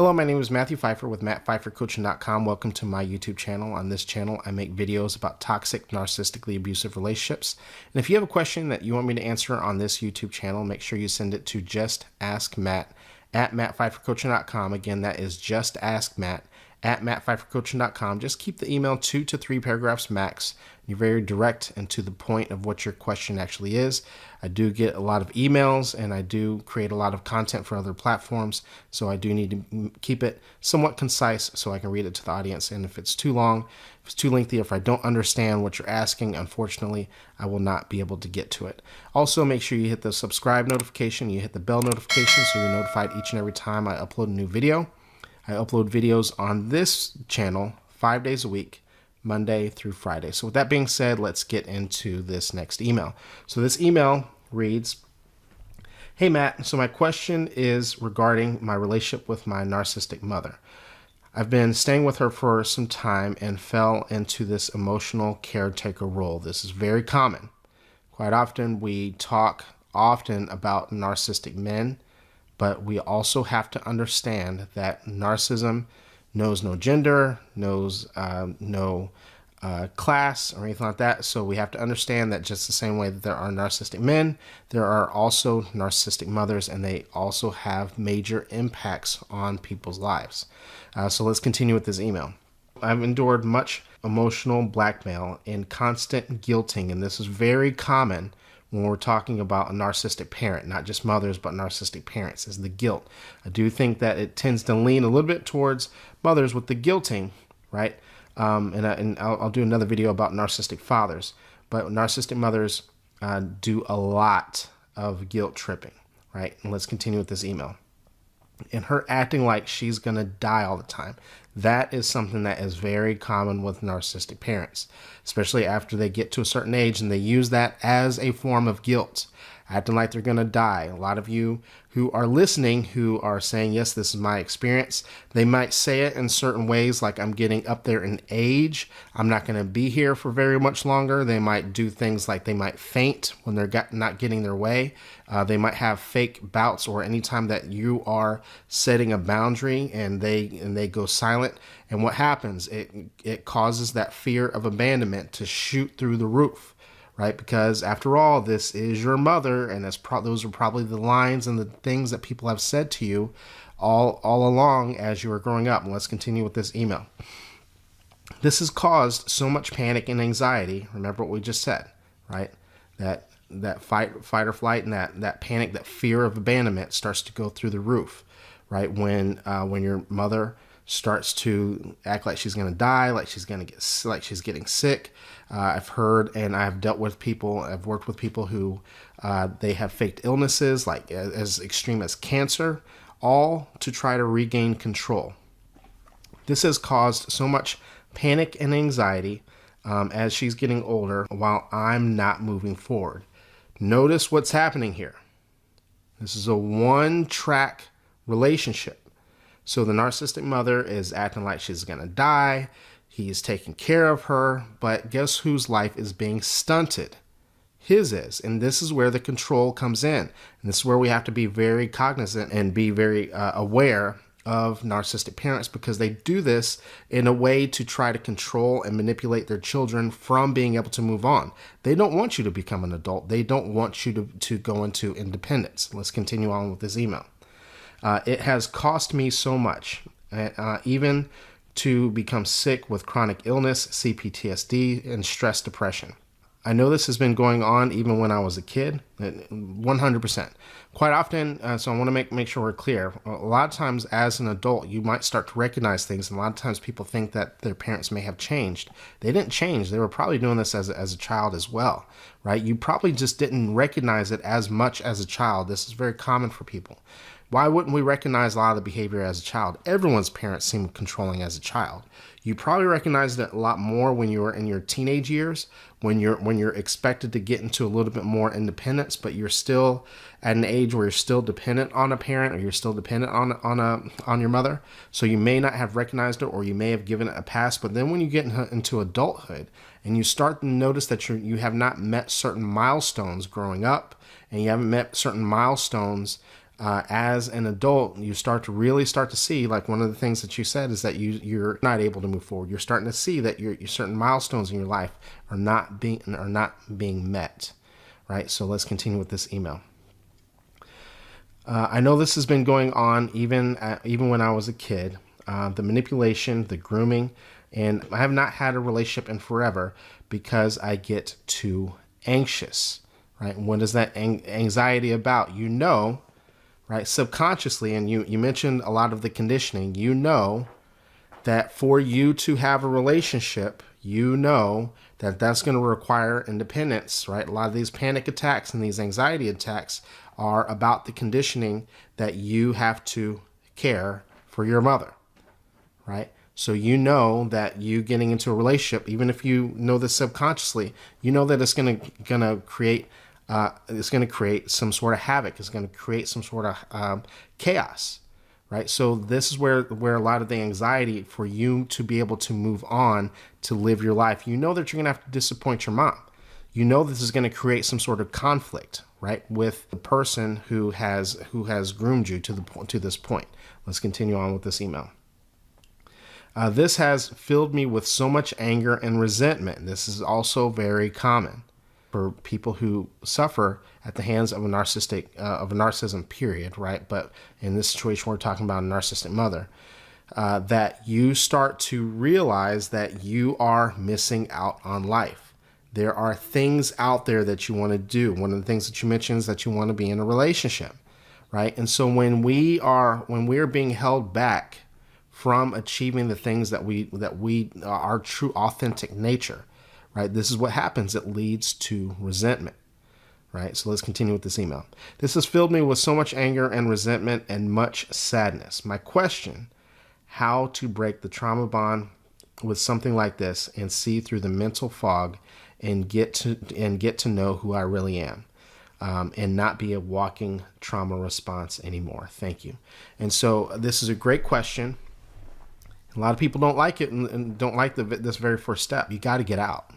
Hello, my name is Matthew Pfeiffer with MattPfeifferCoaching.com. Welcome to my YouTube channel. On this channel, I make videos about toxic, narcissistically abusive relationships. And if you have a question that you want me to answer on this YouTube channel, make sure you send it to Just Ask Matt at MattPfeifferCoaching.com. Again, that is Just Ask Matt at MattPfeifferCoaching.com. Just keep the email 2 to 3 paragraphs max. You're very direct and to the point of what your question actually is. I do get a lot of emails and I do create a lot of content for other platforms, so I do need to keep it somewhat concise so I can read it to the audience. And if it's too long, if it's too lengthy, if I don't understand what you're asking, unfortunately, I will not be able to get to it. Also, make sure you hit the subscribe notification, you hit the bell notification so you're notified each and every time I upload a new video. I upload videos on this channel 5 days a week, Monday through Friday. So with that being said, let's get into this next email. So this email reads, "Hey Matt, so my question is regarding my relationship with my narcissistic mother. I've been staying with her for some time and fell into this emotional caretaker role. This is very common. Quite often we talk often about narcissistic men, but we also have to understand that narcissism knows no gender, knows no class or anything like that. So we have to understand that just the same way that there are narcissistic men, there are also narcissistic mothers, and they also have major impacts on people's lives. So let's continue with this email. I've endured much emotional blackmail and constant guilting, and this is very common when we're talking about a narcissistic parent, not just mothers, but narcissistic parents, is the guilt. I do think that it tends to lean a little bit towards mothers with the guilting, right? And I'll do another video about narcissistic fathers, but narcissistic mothers do a lot of guilt tripping, right? And let's continue with this email. And her acting like she's going to die all the time. That is something that is very common with narcissistic parents, especially after they get to a certain age and they use that as a form of guilt, acting like they're going to die. A lot of you who are listening who are saying, yes, this is my experience, they might say it in certain ways like, I'm getting up there in age, I'm not going to be here for very much longer. They might do things like they might faint when they're not getting their way. They might have fake bouts, or anytime that you are setting a boundary and they go silent. And what happens? It causes that fear of abandonment to shoot through the roof. Right? Because after all, this is your mother, and those are probably the lines and the things that people have said to you all along as you were growing up. And let's continue with this email. This has caused so much panic and anxiety. Remember what we just said, right? That fight or flight, and that panic, that fear of abandonment starts to go through the roof, right? When your mother starts to act like she's going to die, like she's getting sick. I've heard and I've dealt with people, I've worked with people who they have faked illnesses like as extreme as cancer, all to try to regain control. This has caused so much panic and anxiety as she's getting older while I'm not moving forward. Notice what's happening here. This is a one-track relationship. So the narcissistic mother is acting like she's going to die. He's taking care of her, but guess whose life is being stunted? His is. And this is where the control comes in. And this is where we have to be very cognizant and be very aware of narcissistic parents, because they do this in a way to try to control and manipulate their children from being able to move on. They don't want you to become an adult. They don't want you to go into independence. Let's continue on with this email. It has cost me so much, even to become sick with chronic illness, CPTSD, and stress depression. I know this has been going on even when I was a kid, 100%. Quite often, so I want to make sure we're clear, a lot of times as an adult, you might start to recognize things, and a lot of times people think that their parents may have changed. They didn't change. They were probably doing this as a child as well, right? You probably just didn't recognize it as much as a child. This is very common for people. Why wouldn't we recognize a lot of the behavior as a child? Everyone's parents seem controlling as a child. You probably recognized it a lot more when you were in your teenage years, when you're expected to get into a little bit more independence, but you're still at an age where you're still dependent on a parent, or you're still dependent on your mother. So you may not have recognized it, or you may have given it a pass. But then when you get into adulthood and you start to notice that you have not met certain milestones growing up, and you haven't met certain milestones as an adult, you really start to see, like one of the things that you said is that you're not able to move forward. You're starting to see that your certain milestones in your life are not being met, right? So let's continue with this email. I know this has been going on even when I was a kid. The manipulation, the grooming, and I have not had a relationship in forever because I get too anxious, right? And what is that anxiety about? You know, right? Subconsciously, and you mentioned a lot of the conditioning, you know that for you to have a relationship, you know that that's going to require independence, right? A lot of these panic attacks and these anxiety attacks are about the conditioning that you have to care for your mother, right? So you know that you getting into a relationship, even if you know this subconsciously, you know that it's gonna create some sort of havoc. It's gonna create some sort of chaos, right? So this is where a lot of the anxiety for you to be able to move on to live your life. You know that you're gonna have to disappoint your mom. You know this is going to create some sort of conflict, right, with the person who has groomed you to this point. Let's continue on with this email. This has filled me with so much anger and resentment. This is also very common for people who suffer at the hands of a narcissism period, right? But in this situation, we're talking about a narcissistic mother. That you start to realize that you are missing out on life. There are things out there that you want to do. One of the things that you mentioned is that you want to be in a relationship, right? And so when we are being held back from achieving the things that we our true authentic nature, right? This is what happens. It leads to resentment, right? So let's continue with this email. This has filled me with so much anger and resentment and much sadness. My question: how to break the trauma bond with something like this and see through the mental fog and get to know who I really am, and not be a walking trauma response anymore. Thank you. And so this is a great question. A lot of people don't like it and don't like this very first step. You got to get out,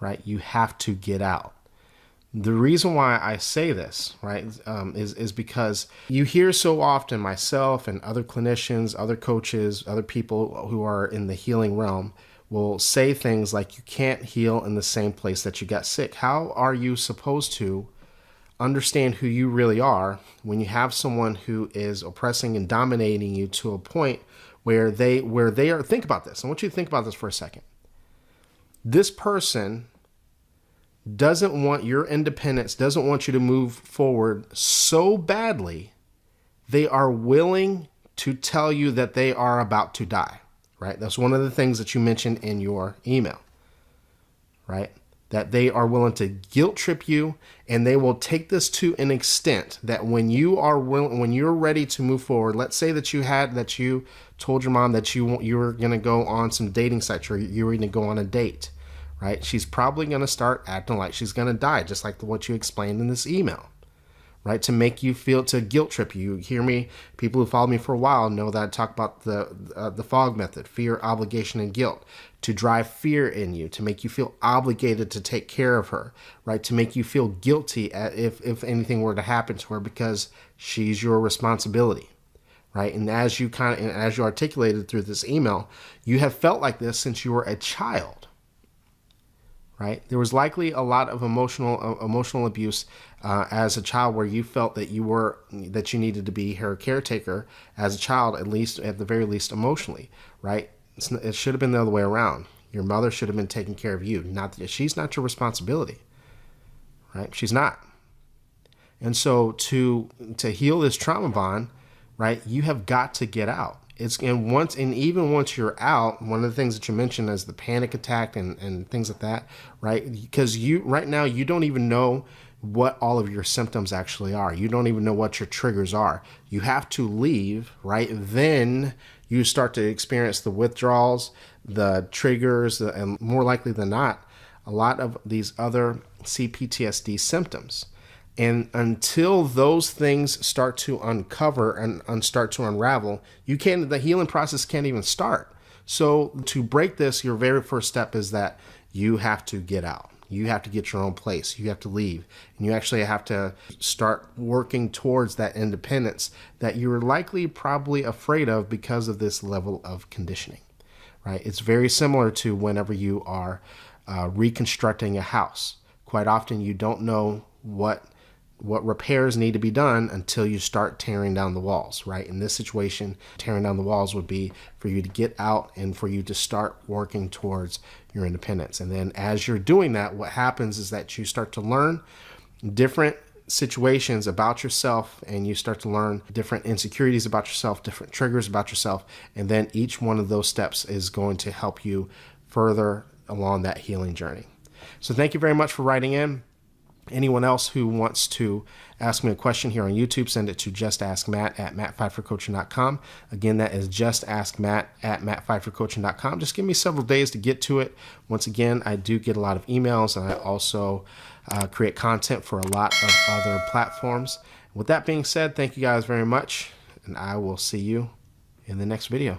right? You have to get out. The reason why I say this, right, is because you hear so often, myself and other clinicians, other coaches, other people who are in the healing realm will say things like, you can't heal in the same place that you got sick. How are you supposed to understand who you really are when you have someone who is oppressing and dominating you to a point where they are? Think about this. I want you to think about this for a second. This person doesn't want your independence, doesn't want you to move forward so badly, they are willing to tell you that they are about to die, right? That's one of the things that you mentioned in your email, right? That they are willing to guilt trip you, and they will take this to an extent that when you're ready to move forward, let's say that you told your mom that you were going to go on some dating sites, or you were going to go on a date, right? She's probably going to start acting like she's going to die, just like what you explained in this email, right? To make you feel, to guilt trip you. You hear me, people who follow me for a while know that I talk about the FOG method: fear, obligation, and guilt, to drive fear in you, to make you feel obligated to take care of her, right? To make you feel guilty if anything were to happen to her, because she's your responsibility, right? And as you articulated through this email, you have felt like this since you were a child, right? There was likely a lot of emotional abuse as a child, where you felt that you needed to be her caretaker as a child, at the very least emotionally, right? It should have been the other way around. Your mother should have been taking care of you. She's not your responsibility, right? She's not. And so to heal this trauma bond, right, you have got to get out. Even once you're out, one of the things that you mentioned is the panic attack and things like that, right? Because right now you don't even know what all of your symptoms actually are. You don't even know what your triggers are. You have to leave, right? Then you start to experience the withdrawals, the triggers, and more likely than not, a lot of these other CPTSD symptoms. And until those things start to uncover and start to unravel, the healing process can't even start. So to break this, your very first step is that you have to get out. You have to get your own place. You have to leave. And you actually have to start working towards that independence that you're likely probably afraid of because of this level of conditioning, right? It's very similar to whenever you are reconstructing a house. Quite often you don't know what repairs need to be done until you start tearing down the walls, right? In this situation, tearing down the walls would be for you to get out and for you to start working towards your independence. And then as you're doing that, what happens is that you start to learn different situations about yourself, and you start to learn different insecurities about yourself, different triggers about yourself. And then each one of those steps is going to help you further along that healing journey. So thank you very much for writing in. Anyone else who wants to ask me a question here on YouTube, send it to justaskmatt@mattpfeiffercoaching.com. Again, that is justaskmatt@mattpfeiffercoaching.com. Just give me several days to get to it. Once again, I do get a lot of emails, and I also create content for a lot of other platforms. With that being said, thank you guys very much, and I will see you in the next video.